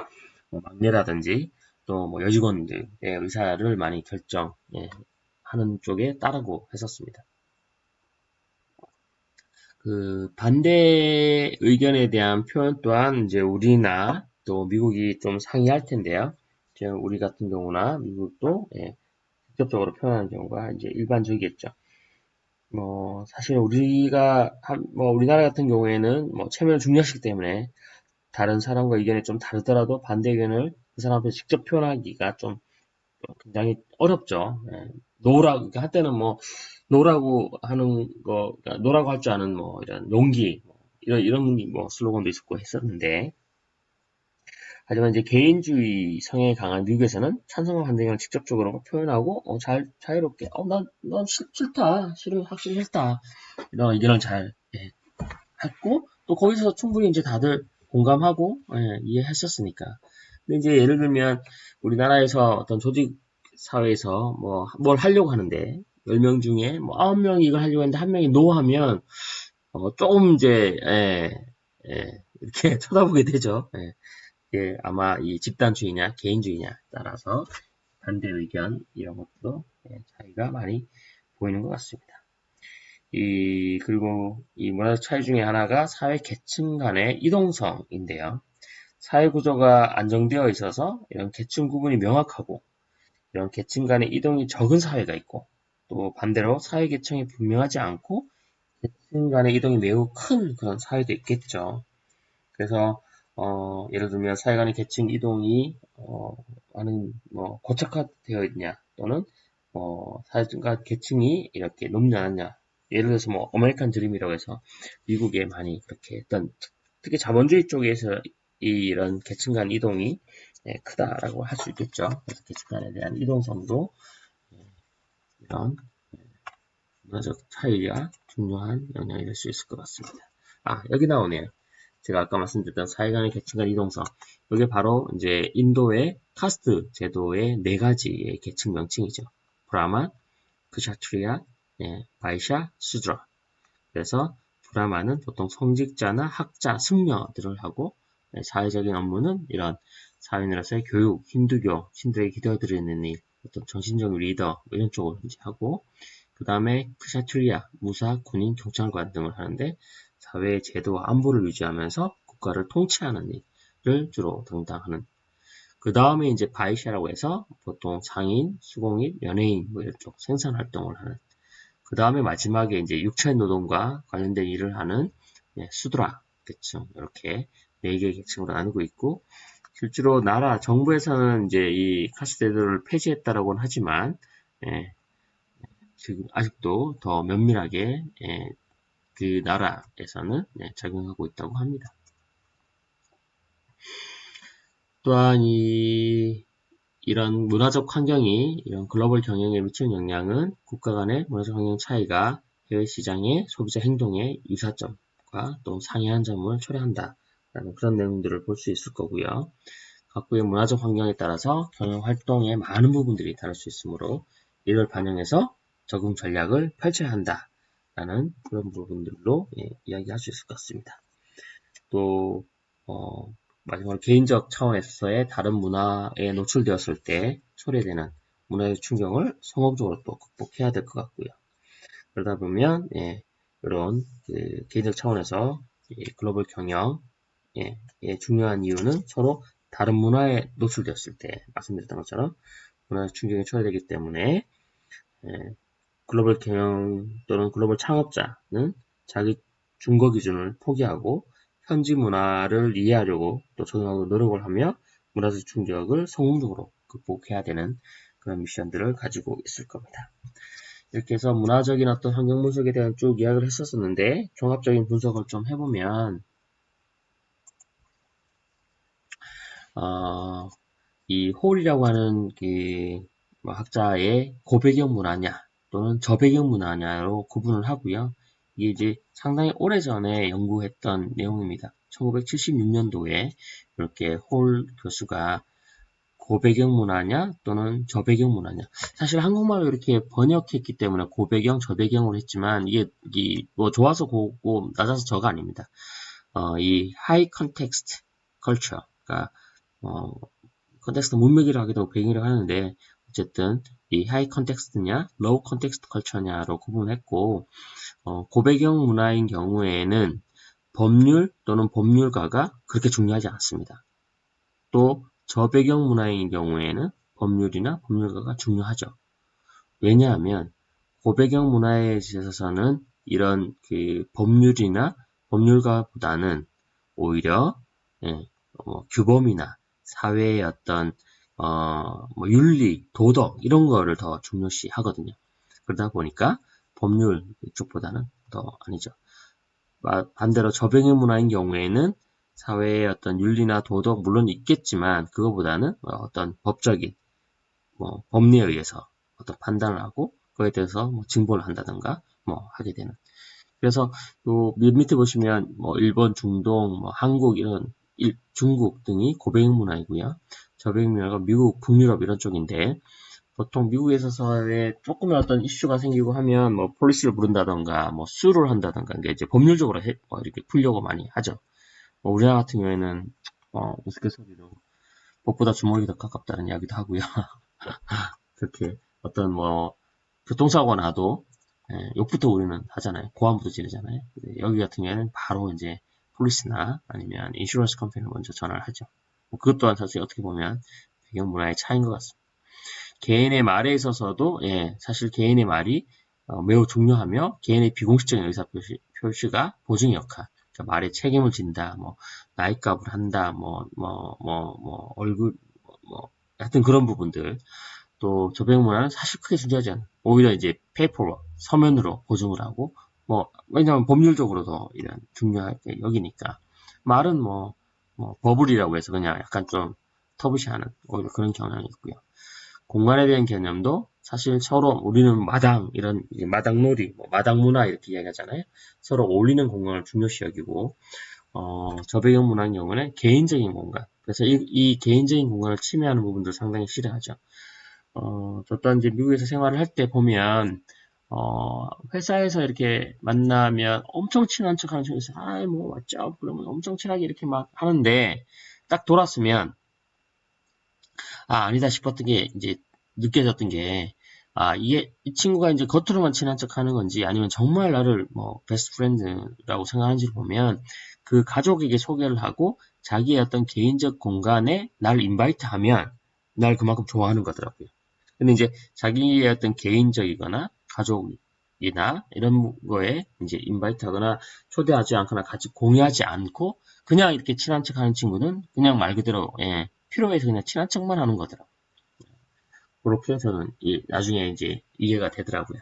뭐 막내라든지 또 뭐 여직원들의 의사를 많이 하는 쪽에 따르고 했었습니다. 그 반대 의견에 대한 표현 또한 이제 우리나 또 미국이 좀 상이할 텐데요. 지금 우리 같은 경우나 미국도 직접적으로 표현하는 경우가 이제 일반적이겠죠. 뭐 사실 우리나라 같은 경우에는 뭐 체면을 중요시하기 때문에 다른 사람과 의견이 좀 다르더라도 반대 의견을 그 사람 앞에 직접 표현하기가 좀 굉장히 어렵죠. 그러니까 한때는 뭐 노라고 하는 거, 그러니까 노라고 할 줄 아는 뭐 이런 용기, 이런 뭐 슬로건도 있었고 했었는데, 하지만 이제 개인주의 성향이 강한 미국에서는 찬성과 반대를 직접적으로 표현하고, 자유롭게, 난 싫다. 확실히 싫다. 이런 의견을 잘, 했고, 또 거기서 충분히 이제 다들 공감하고, 이해했었으니까. 근데 이제 예를 들면, 우리나라에서 어떤 조직 사회에서 뭘 하려고 하는데, 10명 중에 뭐 9명이 이걸 하려고 했는데 한 명이 노 하면, 조금 이제, 이렇게 쳐다보게 되죠. 아마 이 집단주의냐, 개인주의냐 따라서 반대 의견, 이런 것도 차이가 많이 보이는 것 같습니다. 그리고 이 문화적 차이 중에 하나가 사회 계층 간의 이동성인데요. 사회 구조가 안정되어 있어서 이런 계층 구분이 명확하고 이런 계층 간의 이동이 적은 사회가 있고 또 반대로 사회 계층이 분명하지 않고 계층 간의 이동이 매우 큰 그런 사회도 있겠죠. 그래서 예를 들면 사회 간의 계층 이동이 고착화되어 있냐 또는 사회 간 계층이 이렇게 높지 않았냐. 예를 들어서 뭐 아메리칸 드림이라고 해서 미국에 많이 그렇게 특히 자본주의 쪽에서 이런 계층 간 이동이 크다라고 할 수 있겠죠. 그래서 계층 간에 대한 이동성도 이런 문화적 차이가 중요한 영향이 될 수 있을 것 같습니다. 여기 나오네요. 제가 아까 말씀드렸던 사회 간의 계층 간 이동성. 이게 바로 이제 인도의 카스트 제도의 4가지의 계층 명칭이죠. 브라만, 크샤트리아, 바이샤, 수드라. 그래서 브라만은 보통 성직자나 학자, 승려들을 하고 사회적인 업무는 이런 사회인으로서의 교육, 힌두교, 신들에게 기도해드리는 일, 어떤 정신적 리더 뭐 이런 쪽을 이제 하고, 그 다음에 크샤트리아, 무사, 군인, 경찰관 등을 하는데 사회의 제도와 안보를 유지하면서 국가를 통치하는 일을 주로 담당하는. 그 다음에 이제 바이샤라고 해서 보통 상인, 수공인, 연예인 뭐 이런 쪽 생산 활동을 하는. 그 다음에 마지막에 이제 육체 노동과 관련된 일을 하는 수드라 계층 이렇게 4개의 계층으로 나누고 있고, 실제로 나라 정부에서는 이제 이 카스트제도를 폐지했다라고는 하지만 지금 아직도 더 면밀하게 그 나라에서는 적용하고 있다고 합니다. 또한 이런 문화적 환경이 이런 글로벌 경영에 미치는 영향은 국가 간의 문화적 환경 차이가 해외 시장의 소비자 행동의 유사점과 또 상이한 점을 초래한다라는 그런 내용들을 볼 수 있을 거고요. 각국의 문화적 환경에 따라서 경영 활동의 많은 부분들이 다를 수 있으므로 이를 반영해서 적응 전략을 펼쳐야 한다라는 그런 부분들로 이야기할 수 있을 것 같습니다. 또 마지막으로 개인적 차원에서의 다른 문화에 노출되었을 때 초래되는 문화적 충격을 성공적으로 또 극복해야 될 것 같고요. 그러다 보면 이런 개인적 차원에서 글로벌 경영의 중요한 이유는 서로 다른 문화에 노출되었을 때 말씀드렸던 것처럼 문화적 충격에 초래되기 때문에 글로벌 경영 또는 글로벌 창업자는 자기 준거 기준을 포기하고 현지 문화를 이해하려고 또 적용하고 노력을 하며 문화적 충격을 성공적으로 극복해야 되는 그런 미션들을 가지고 있을 겁니다. 이렇게 해서 문화적인 어떤 환경 분석에 대한 쭉 이야기를 했었는데 종합적인 분석을 좀 해보면 이 홀이라고 하는 그 학자의 고배경 문화냐 또는 저배경 문화냐로 구분을 하고요. 이게 이제 상당히 오래전에 연구했던 내용입니다. 1976년도에 이렇게 홀 교수가 고배경 문화냐 또는 저배경 문화냐. 사실 한국말로 이렇게 번역했기 때문에 고배경, 저배경으로 했지만 이게 뭐 좋아서 고고 낮아서 저가 아닙니다. 이 high context culture, 그러니까 컨텍스트 문맥이라고 하기도 배경이라고 하는데 어쨌든 이 하이 컨텍스트냐 로우 컨텍스트 컬처냐로 구분했고 고배경 문화인 경우에는 법률 또는 법률가가 그렇게 중요하지 않습니다. 또 저배경 문화인 경우에는 법률이나 법률가가 중요하죠. 왜냐하면 고배경 문화에 있어서는 이런 그 법률이나 법률가보다는 오히려 규범이나 사회의 어떤 뭐 윤리, 도덕 이런 거를 더 중요시 하거든요. 그러다 보니까 법률 쪽보다는 더 아니죠. 반대로 저배경 문화인 경우에는 사회의 어떤 윤리나 도덕 물론 있겠지만 그거보다는 어떤 법적인 법리에 의해서 어떤 판단을 하고 그거에 대해서 증보를 한다든가 하게 되는. 그래서 또 밑에 보시면 일본, 중동, 한국 이런 중국 등이 고배경 문화이고요. 저배경 문화가 미국, 북유럽 이런 쪽인데 보통 미국에서의 조금의 어떤 이슈가 생기고 하면 폴리스를 부른다던가 수를 한다던가 이제 법률적으로 이렇게 풀려고 많이 하죠. 우리나라 같은 경우에는 우스갯소리로 법보다 주먹이 더 가깝다는 이야기도 하고요. 그렇게 어떤 교통사고가 나도 욕부터 우리는 하잖아요. 고함부터 지르잖아요. 여기 같은 경우에는 바로 이제 폴리스나 아니면 인슈런스 컴퍼니를 먼저 전화를 하죠. 그것 또한 사실 어떻게 보면 배경 문화의 차이인 것 같습니다. 개인의 말에 있어서도 사실 개인의 말이 매우 중요하며 개인의 비공식적인 의사표시가 보증의 역할, 그러니까 말에 책임을 진다, 나이값을 한다, 얼굴, 하여튼 그런 부분들. 또 저배경 문화는 사실 크게 중요하지 않아요. 오히려 이제 페이퍼로 서면으로 보증을 하고 왜냐하면 법률적으로 더 이런 중요하게 여기니까 말은 버블이라고 해서 그냥 약간 좀 터부시하는 오히려 그런 경향이 있고요. 공간에 대한 개념도 사실 서로 우리는 마당 이런 마당놀이 마당 문화 이렇게 이야기하잖아요. 서로 어울리는 공간을 중요시 여기고 저배경 문화인 경우는 개인적인 공간. 그래서 이 개인적인 공간을 침해하는 부분도 상당히 싫어하죠. 저도 이제 미국에서 생활을 할 때 보면, 회사에서 이렇게 만나면 엄청 친한 척 하는 척해서, 아이, 뭐, 맞죠? 그러면 엄청 친하게 이렇게 막 하는데, 딱 돌았으면, 아니다 싶었던 게, 이제, 느껴졌던 게, 이 친구가 이제 겉으로만 친한 척 하는 건지, 아니면 정말 나를 뭐, 베스트 프렌드라고 생각하는지를 보면, 그 가족에게 소개를 하고, 자기의 어떤 개인적 공간에 날 인바이트 하면, 날 그만큼 좋아하는 거더라고요. 근데 이제 자기의 어떤 개인적이거나 가족이나 이런 거에 이제 인바이트 하거나 초대하지 않거나 같이 공유하지 않고 그냥 이렇게 친한 척 하는 친구는 그냥 말 그대로 필요해서 그냥 친한 척만 하는 거더라고요. 그렇게 저는 나중에 이제 이해가 되더라고요.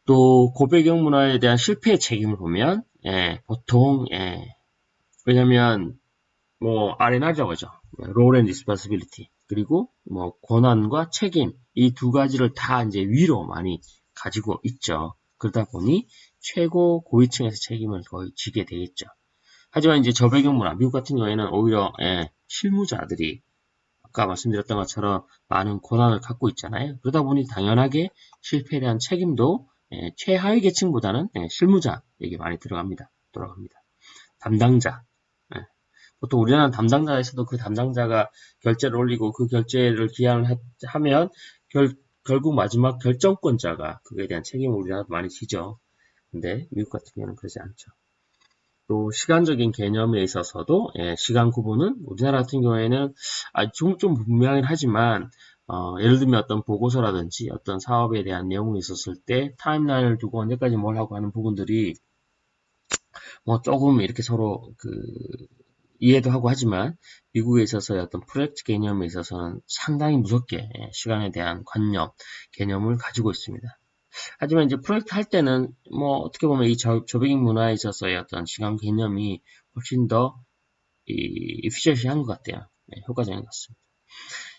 또 고배경 문화에 대한 실패의 책임을 보면 보통 왜냐면 뭐 R&R이라고 하죠. Role and Responsibility. 그리고 뭐 권한과 책임 이 두 가지를 다 이제 위로 많이 가지고 있죠. 그러다 보니 최고 고위층에서 책임을 거의 지게 되겠죠. 하지만 이제 저배경 문화, 미국 같은 경우에는 오히려 실무자들이 아까 말씀드렸던 것처럼 많은 권한을 갖고 있잖아요. 그러다 보니 당연하게 실패에 대한 책임도 최하위 계층보다는 실무자에게 많이 돌아갑니다. 담당자. 보통 우리나라는 담당자가 있어도 그 담당자가 결제를 올리고 그 결제를 기한을 하면 결국 마지막 결정권자가 그거에 대한 책임을 우리나라도 많이 지죠. 근데 미국 같은 경우는 그러지 않죠. 또 시간적인 개념에 있어서도 시간 구분은 우리나라 같은 경우에는 좀 분명하긴 하지만 예를 들면 어떤 보고서라든지 어떤 사업에 대한 내용이 있었을 때 타임라인을 두고 언제까지 뭘 하고 하는 부분들이 뭐 조금 이렇게 서로 이해도 하고 하지만 미국에 있어서의 어떤 프로젝트 개념에 있어서는 상당히 무섭게 시간에 대한 개념을 가지고 있습니다. 하지만 이제 프로젝트 할 때는 뭐 어떻게 보면 이 조직인 문화에 있어서의 어떤 시간 개념이 훨씬 더 efficient한 것 같아요. 효과적인 것 같습니다.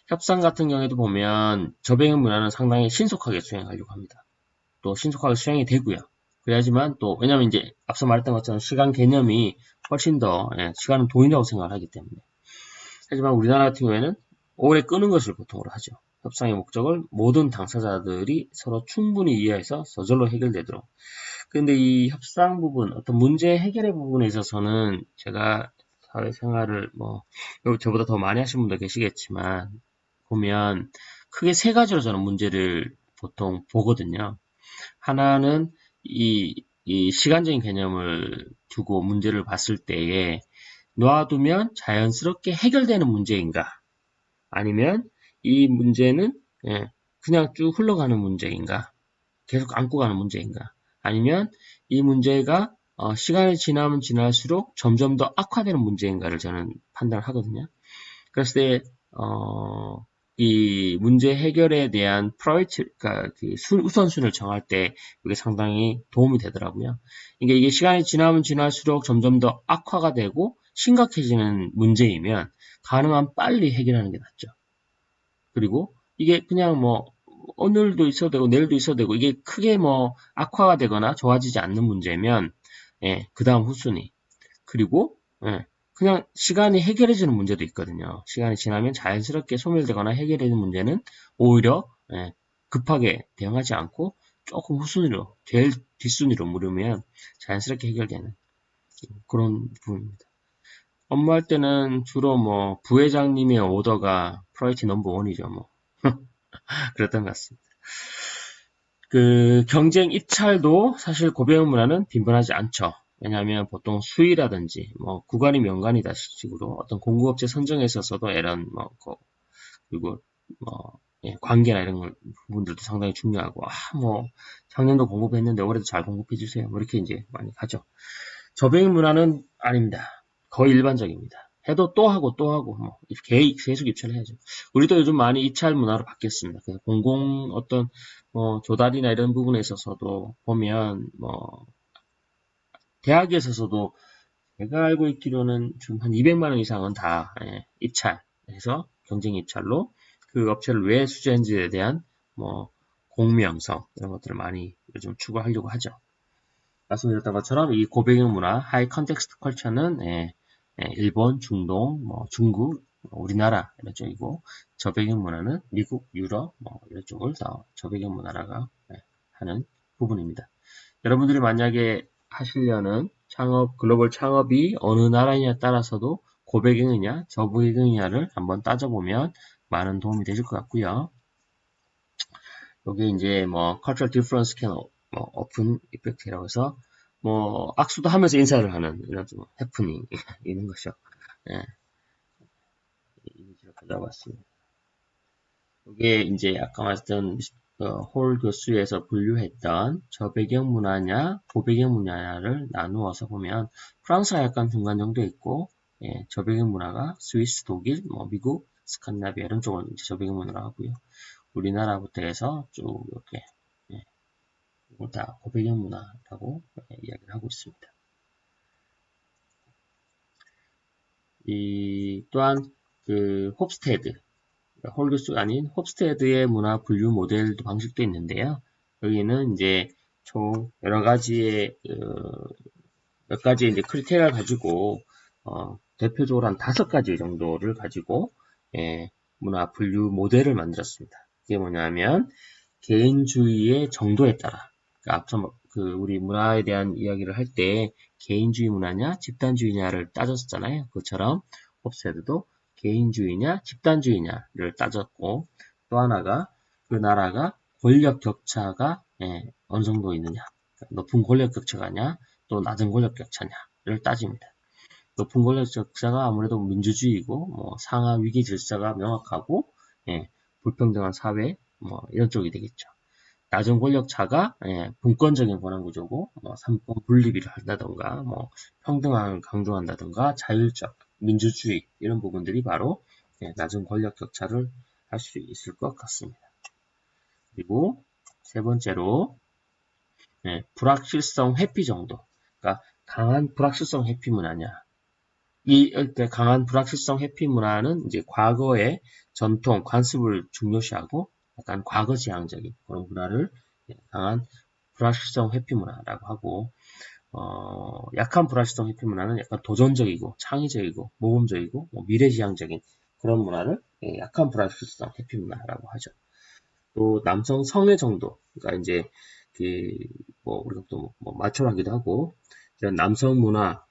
협상 같은 경우에도 보면 저배경 문화는 상당히 신속하게 수행하려고 합니다. 또 신속하게 수행이 되고요. 그래야지만 또 왜냐면 이제 앞서 말했던 것처럼 시간 개념이 훨씬 더 시간은 돈이라고 생각을 하기 때문에 하지만 우리나라 같은 경우에는 오래 끄는 것을 보통으로 하죠. 협상의 목적을 모든 당사자들이 서로 충분히 이해해서 저절로 해결되도록. 그런데 이 협상 부분, 어떤 문제 해결의 부분에 있어서는 제가 사회생활을 저보다 더 많이 하신 분도 계시겠지만 보면 크게 세 가지로 저는 문제를 보통 보거든요. 하나는 이 시간적인 개념을 두고 문제를 봤을 때에 놔두면 자연스럽게 해결되는 문제인가? 아니면 이 문제는 그냥 쭉 흘러가는 문제인가? 계속 안고 가는 문제인가? 아니면 이 문제가 시간이 지나면 지날수록 점점 더 악화되는 문제인가를 저는 판단을 하거든요. 그랬을 때 이 문제 해결에 대한 그러니까 우선순위를 정할 때 이게 상당히 도움이 되더라고요. 이게 시간이 지나면 지날수록 점점 더 악화가 되고 심각해지는 문제이면 가능한 빨리 해결하는 게 낫죠. 그리고 이게 그냥 뭐 오늘도 있어도 되고 내일도 있어도 되고 이게 크게 뭐 악화가 되거나 좋아지지 않는 문제면 그 다음 후순위 그리고 그냥 시간이 해결해지는 문제도 있거든요. 시간이 지나면 자연스럽게 소멸되거나 해결되는 문제는 오히려 급하게 대응하지 않고 조금 후순위로 제일 뒷순위로 물으면 자연스럽게 해결되는 그런 부분입니다. 업무할 때는 주로 뭐 부회장님의 오더가 프라이어티 넘버 원이죠. 뭐 그랬던 것 같습니다. 경쟁 입찰도 사실 고배운 문화는 빈번하지 않죠. 왜냐하면 보통 수위라든지 뭐 구간이 명간이다 식으로 어떤 공급업체 선정에 있어서도 이런 그리고 관계나 이런 부분들도 상당히 중요하고 뭐 작년도 공급했는데 올해도 잘 공급해 주세요. 뭐 이렇게 이제 많이 가죠. 저배운 문화는 아닙니다. 거의 일반적입니다. 해도 또 하고 뭐 계속 입찰을 해야죠. 우리도 요즘 많이 입찰 문화로 바뀌었습니다. 공공 어떤 조달이나 이런 부분에 있어서도 보면 대학에 있어서도 제가 알고 있기로는 좀 한 200만 원 이상은 다 입찰해서 경쟁 입찰로 그 업체를 왜 수주했는지에 대한 공명성 이런 것들을 많이 요즘 추구하려고 하죠. 말씀드렸던 것처럼 이 고배경 문화, 하이 컨텍스트 컬처는 일본, 중동, 중국, 우리나라 이런 쪽이고 저배경 문화는 미국, 유럽 이런 쪽을 다 저배경 문화라고 하는 부분입니다. 여러분들이 만약에 하시려는 창업, 글로벌 창업이 어느 나라냐에 따라서도 고배경이냐, 저배경이냐를 한번 따져보면 많은 도움이 되실 것 같고요. 여기 이제 뭐 cultural difference can open effect이라고 해서 뭐 악수도 하면서 인사를 하는 이런 좀 해프닝 있는 것이죠. 예, 이미지를 가져와봤습니다. 이게 이제 아까 말했던 홀 교수에서 분류했던 저배경 문화냐, 고배경 문화냐를 나누어서 보면 프랑스가 약간 중간 정도 있고, 예, 저배경 문화가 스위스, 독일, 뭐 미국, 스칸디나비아 이런 쪽은 이제 저배경 문화라고 하고요. 우리나라부터 해서 쭉 이렇게 예, 이걸 다 고배경 문화라고 예, 이야기를 하고 있습니다. 이 또한 그 홉스테드 홀교수가 아닌 홉스테드의 문화 분류 모델 방식도 있는데요. 여기는 이제 총 여러 가지의 몇 가지 이제 크리테리아를 가지고 대표적으로 한 5가지 정도를 가지고 예, 문화 분류 모델을 만들었습니다. 이게 뭐냐면 개인주의의 정도에 따라 그러니까 앞서 우리 문화에 대한 이야기를 할 때 개인주의 문화냐 집단주의냐를 따졌잖아요. 그것처럼 홉스테드도 개인주의냐 집단주의냐를 따졌고 또 하나가 그 나라가 권력 격차가 예, 어느 정도 있느냐 높은 권력 격차가냐 또 낮은 권력 격차냐를 따집니다. 높은 권력 격차가 아무래도 민주주의고 뭐 상하 위계 질서가 명확하고 예, 불평등한 사회 뭐 이런 쪽이 되겠죠. 낮은 권력 차가 예, 분권적인 권한 구조고 뭐 삼권 분립을 한다던가 뭐 평등함을 강조한다던가 자율적 민주주의 이런 부분들이 바로 예, 낮은 권력 격차를 할 수 있을 것 같습니다. 그리고 세 번째로 예, 불확실성 회피 정도. 그러니까 강한 불확실성 회피 문화냐. 그러니까 강한 불확실성 회피 문화는 이제 과거의 전통, 관습을 중요시하고 약간 과거 지향적인 그런 문화를 예, 강한 불확실성 회피 문화라고 하고 약한 불확실성 회피 문화는 약간 도전적이고 창의적이고 모험적이고 뭐 미래지향적인 그런 문화를 예, 약한 불확실성 회피 문화라고 하죠. 또 남성 성애 정도, 그러니까 이제 그뭐 우리가 또뭐 마초하기도 하고 이런 남성 문화,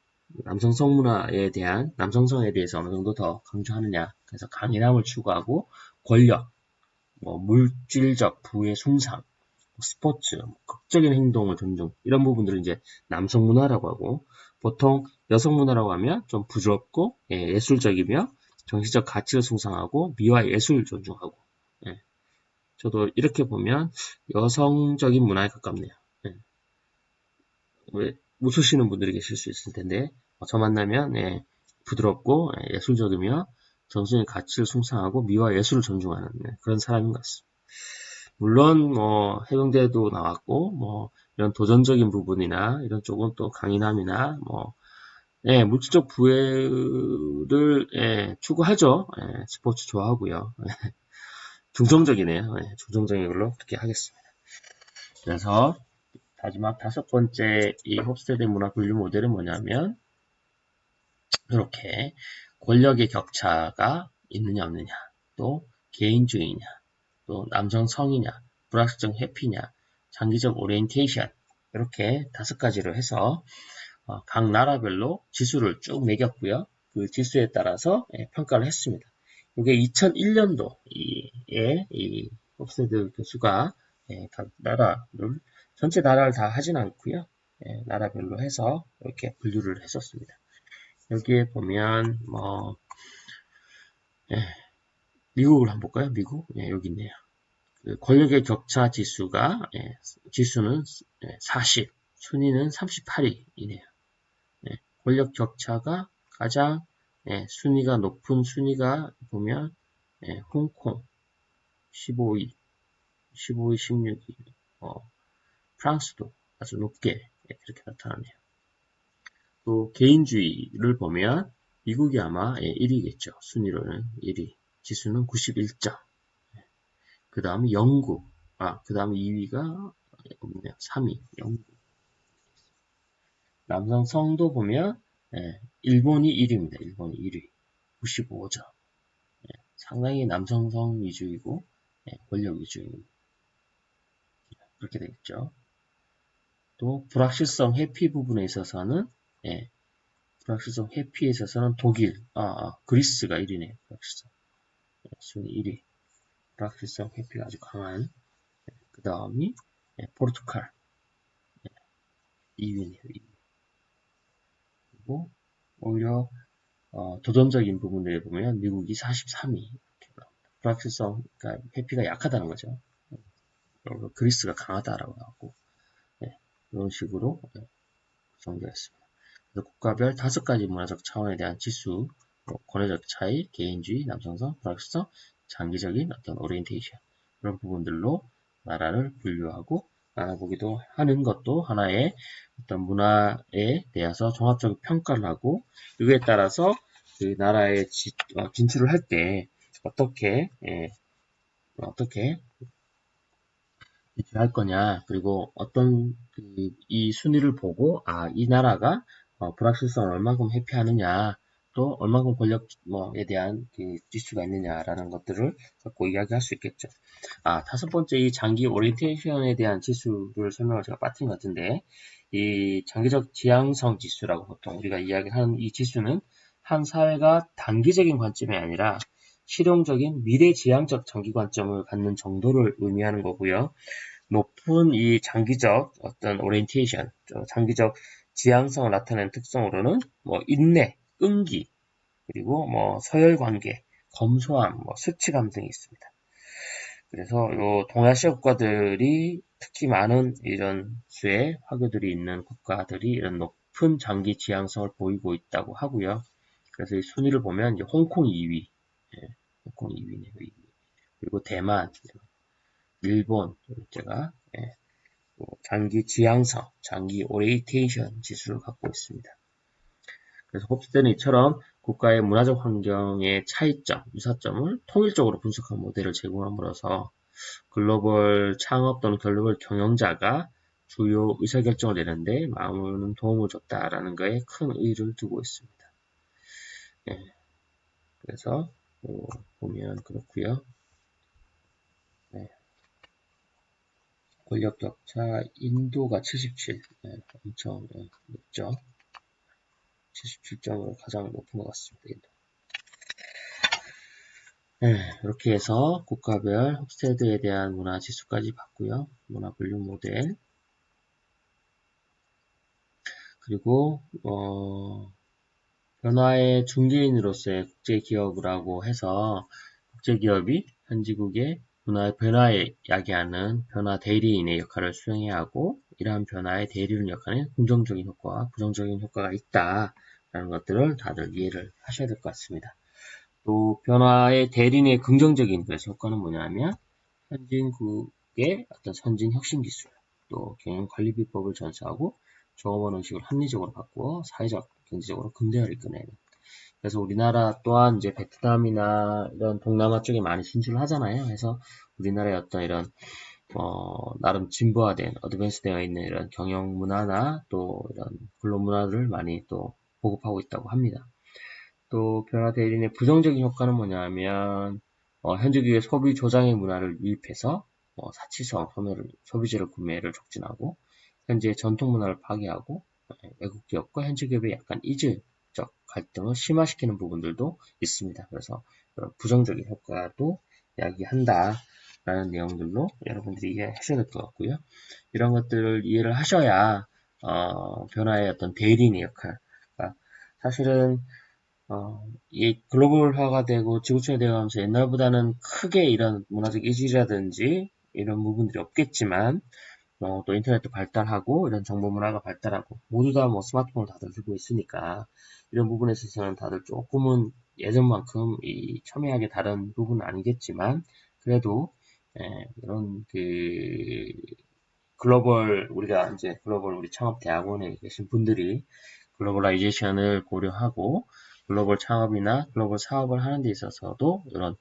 남성 성문화에 대한 남성성에 대해서 어느 정도 더 강조하느냐. 그래서 강인함을 추구하고 권력, 뭐 물질적 부의 숭상, 스포츠, 극적인 행동을 존중 이런 부분들을 이제 남성 문화라고 하고 보통 여성 문화라고 하면 좀 부드럽고 예, 술적이며 정신적 가치를 숭상하고 미와 예술을 존중하고 예, 저도 이렇게 보면 여성적인 문화에 가깝네요. 예. 왜 웃으시는 분들이 계실 수 있을 텐데 저 만나면 예, 부드럽고 예, 예술적이며 정신의 가치를 숭상하고 미와 예술을 존중하는 예, 그런 사람인 것 같습니다. 물론 뭐 해병대도 나왔고 뭐 이런 도전적인 부분이나 이런 쪽은 또 강인함이나 뭐 예, 물질적 부해를 예, 추구하죠. 예, 스포츠 좋아하고요. 중성적이네요. 예, 중성적인 걸로 그렇게 하겠습니다. 그래서 마지막 5번째 이 홉스테드 문화 분류 모델은 뭐냐면 이렇게 권력의 격차가 있느냐 없느냐 또 개인주의냐 또 남성성이냐 불확실성 회피냐 장기적 오리엔테이션 이렇게 5가지로 해서 각 나라별로 지수를 쭉 매겼고요. 그 지수에 따라서 평가를 했습니다. 이게 2001년도에 이 홉스테드 교수가 각 나라를 전체 나라를 다 하진 않고요. 나라별로 해서 이렇게 분류를 했었습니다. 여기에 보면 뭐 미국을 한번 볼까요? 미국 여기 있네요. 그 권력의 격차 지수가 지수는 40, 순위는 38위이네요. 권력 격차가 가장 순위가 높은 순위가 보면 홍콩 15위, 16위, 프랑스도 아주 높게 이렇게 나타나네요. 또 개인주의를 보면 미국이 아마 1위겠죠. 순위로는 1위. 지수는 91점. 그 다음에 영국. 그 다음에 2위가 없네요. 3위. 영국. 남성 성도 보면 일본이 1위입니다. 일본이 1위. 95점. 상당히 남성성 위주이고 권력 위주입니다. 그렇게 되겠죠. 또 불확실성 회피 부분에 있어서는 예, 불확실성 회피에 있어서는 독일, 그리스가 1위네. 불확실성 순위 1위. 불확실성 회피가 아주 강한. 그 다음이 포르투갈 2위네요. 2위. 그리고 오히려 도전적인 부분들을 보면 미국이 43위 이렇게 나옵니다. 불확실성, 그러니까 회피가 약하다는 거죠. 그리스가 강하다라고 나왔고 이런 식으로 구성되어 있습니다. 그래서 국가별 5가지 문화적 차원에 대한 지수, 권위적 차이, 개인주의, 남성성, 불확실성, 장기적인 어떤 오리엔테이션 이런 부분들로 나라를 분류하고 알아보기도 하는 것도 하나의 어떤 문화에 대해서 종합적인 평가를 하고 이거에 따라서 그 나라에 진출을 할 때 어떻게 할 거냐, 그리고 어떤 이 순위를 보고 이 나라가 불확실성을 얼마큼 회피하느냐, 또 얼마큼 권력에 대한 지수가 있느냐라는 것들을 갖고 이야기할 수 있겠죠. 5번째 이 장기 오리엔테이션에 대한 지수를 설명을 제가 빠뜨린 것 같은데, 이 장기적 지향성 지수라고 보통 우리가 이야기하는 이 지수는 한 사회가 단기적인 관점이 아니라 실용적인 미래지향적 장기 관점을 갖는 정도를 의미하는 거고요. 높은 이 장기적 어떤 오리엔테이션, 장기적 지향성을 나타내는 특성으로는 인내, 끈기, 그리고 서열 관계, 검소함, 수치감 등이 있습니다. 그래서 요 동아시아 국가들이 특히 많은 이런 수의 화교들이 있는 국가들이 이런 높은 장기 지향성을 보이고 있다고 하고요. 그래서 이 순위를 보면 이제 홍콩 2위, 홍콩 2위네요. 2위. 그리고 대만, 일본, 제가 장기 지향성, 장기 오리엔테이션 지수를 갖고 있습니다. 그래서 홉스는 이처럼 국가의 문화적 환경의 차이점, 유사점을 통일적으로 분석한 모델을 제공함으로써 글로벌 창업 또는 글로벌 경영자가 주요 의사결정을 내는데 많은 도움을 줬다라는 거에 큰 의의를 두고 있습니다. 그래서 보면 그렇고요. 권력 격차 인도가 77, 엄청 높죠. 77점으로 가장 높은 것 같습니다. 인도. 이렇게 해서 국가별 홉스테드에 대한 문화 지수까지 봤고요. 문화 분류 모델. 그리고 변화의 중개인으로서의 국제기업이라고 해서 국제기업이 현지국의 문화의 변화에 야기하는 변화 대리인의 역할을 수행해야 하고 이러한 변화의 대리인 역할은 긍정적인 효과와 부정적인 효과가 있다라는 것들을 다들 이해를 하셔야 될 것 같습니다. 또 변화의 대리인의 긍정적인 효과는 뭐냐면 선진국의 어떤 선진 혁신 기술, 또 경영 관리 비법을 전수하고 종업원 의식을 합리적으로 바꾸어 사회적, 경제적으로 근대화를 이끌어내는. 그래서 우리나라 또한 이제 베트남이나 이런 동남아 쪽에 많이 진출을 하잖아요. 그래서 우리나라의 어떤 이런 나름 진보화된 어드밴스되어 있는 이런 경영 문화나 또 이런 근로 문화를 많이 또 보급하고 있다고 합니다. 또 변화 대리인의 부정적인 효과는 뭐냐면 현재 기업의 소비 조장의 문화를 유입해서 사치성 소비재를 구매를 촉진하고 현재 전통 문화를 파괴하고 외국 기업과 현지 기업의 약간 이질적 갈등을 심화시키는 부분들도 있습니다. 그래서 부정적인 효과도 이야기한다라는 내용들로 여러분들이 이해하셔야 될 것 같고요. 이런 것들을 이해를 하셔야 변화의 어떤 대리인의 역할, 그러니까 사실은 이 글로벌화가 되고 지구촌이 되어가면서 옛날보다는 크게 이런 문화적 이질이라든지 이런 부분들이 없겠지만 또 인터넷도 발달하고 이런 정보 문화가 발달하고 모두 다 스마트폰을 다들 들고 있으니까 이런 부분에 있어서는 다들 조금은 예전만큼 첨예하게 다른 부분은 아니겠지만 그래도 이런 우리가 이제 글로벌 우리 창업대학원에 계신 분들이 글로벌라이제이션을 고려하고 글로벌 창업이나 글로벌 사업을 하는 데 있어서도 이런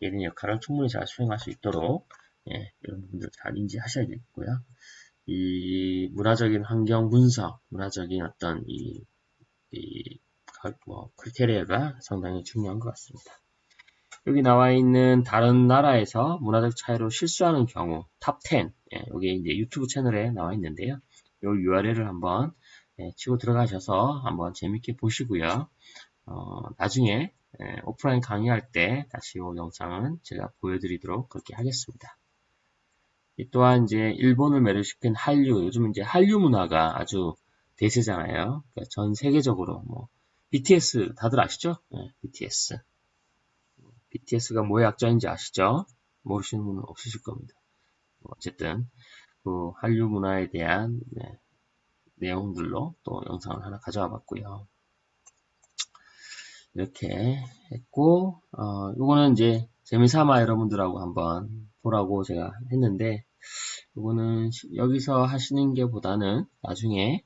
예린 역할을 충분히 잘 수행할 수 있도록 이런 부분들 잘 인지하셔야겠고요. 이 문화적인 환경 분석, 문화적인 어떤 크리테리아가 상당히 중요한 것 같습니다. 여기 나와 있는 다른 나라에서 문화적 차이로 실수하는 경우 탑 10. 여기 이제 유튜브 채널에 나와 있는데요. 이 URL을 한번 치고 들어가셔서 한번 재밌게 보시고요. 나중에 오프라인 강의할 때 다시 이 영상은 제가 보여드리도록 그렇게 하겠습니다. 또한 이제 일본을 매료시킨 한류, 요즘 이제 한류 문화가 아주 대세잖아요. 그러니까 전 세계적으로 뭐 BTS 다들 아시죠? BTS. BTS가 뭐의 약자인지 아시죠? 모르시는 분은 없으실 겁니다. 어쨌든 그 한류 문화에 대한 내용들로 또 영상을 하나 가져와 봤고요. 이렇게 했고 이거는 이제 재미삼아 여러분들하고 한번 보라고 제가 했는데 이거는 여기서 하시는 게 보다는 나중에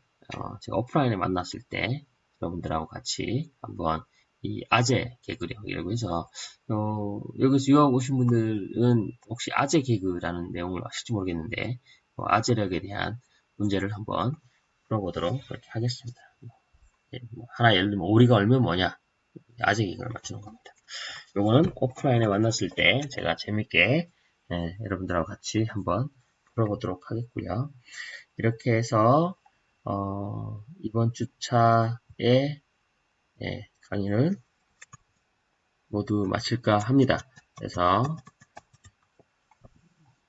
제가 오프라인에 만났을 때 여러분들하고 같이 한번 이 아재 개그력이라고 해서 여기서 유학 오신 분들은 혹시 아재 개그라는 내용을 아실지 모르겠는데 아재력에 대한 문제를 한번 풀어보도록 그렇게 하겠습니다. 하나 예를 들면 오리가 얼면 뭐냐 아재 개그를 맞추는 겁니다. 요거는 오프라인에 만났을 때 제가 재밌게 여러분들하고 같이 한번 풀어보도록 하겠고요. 이렇게 해서 이번 주차에 강의를 모두 마칠까 합니다. 그래서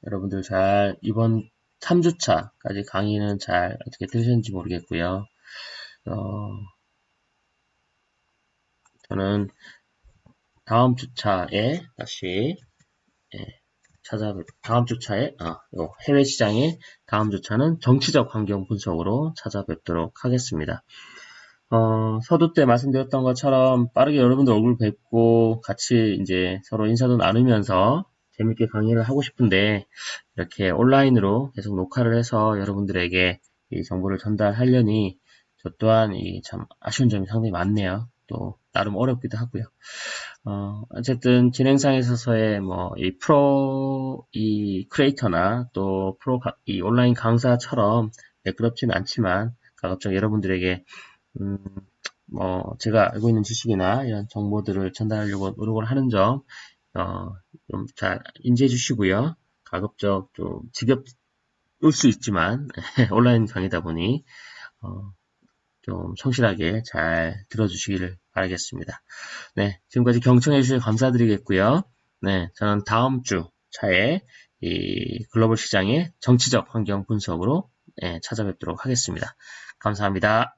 여러분들 잘 이번 3주차까지 강의는 잘 어떻게 들으셨는지 모르겠고요. 저는 다음 주차에 다시 다음 주차에 해외 시장의 다음 주차는 정치적 환경 분석으로 찾아뵙도록 하겠습니다. 서두 때 말씀드렸던 것처럼 빠르게 여러분들 얼굴 뵙고 같이 이제 서로 인사도 나누면서 재밌게 강의를 하고 싶은데 이렇게 온라인으로 계속 녹화를 해서 여러분들에게 이 정보를 전달하려니 저 또한 참 아쉬운 점이 상당히 많네요. 또 나름 어렵기도 하고요. 어쨌든 진행상에 있어서의 이 크리에이터나 또 이 온라인 강사처럼 매끄럽지는 않지만 가급적 여러분들에게 제가 알고 있는 지식이나 이런 정보들을 전달하려고 노력을 하는 점, 좀 잘 인지해 주시고요. 가급적 좀 지겹을 수 있지만, 온라인 강의다 보니, 좀 성실하게 잘 들어주시기를 바라겠습니다. 네, 지금까지 경청해 주셔서 감사드리겠고요. 네, 저는 다음 주 차에 이 글로벌 시장의 정치적 환경 분석으로 찾아뵙도록 하겠습니다. 감사합니다.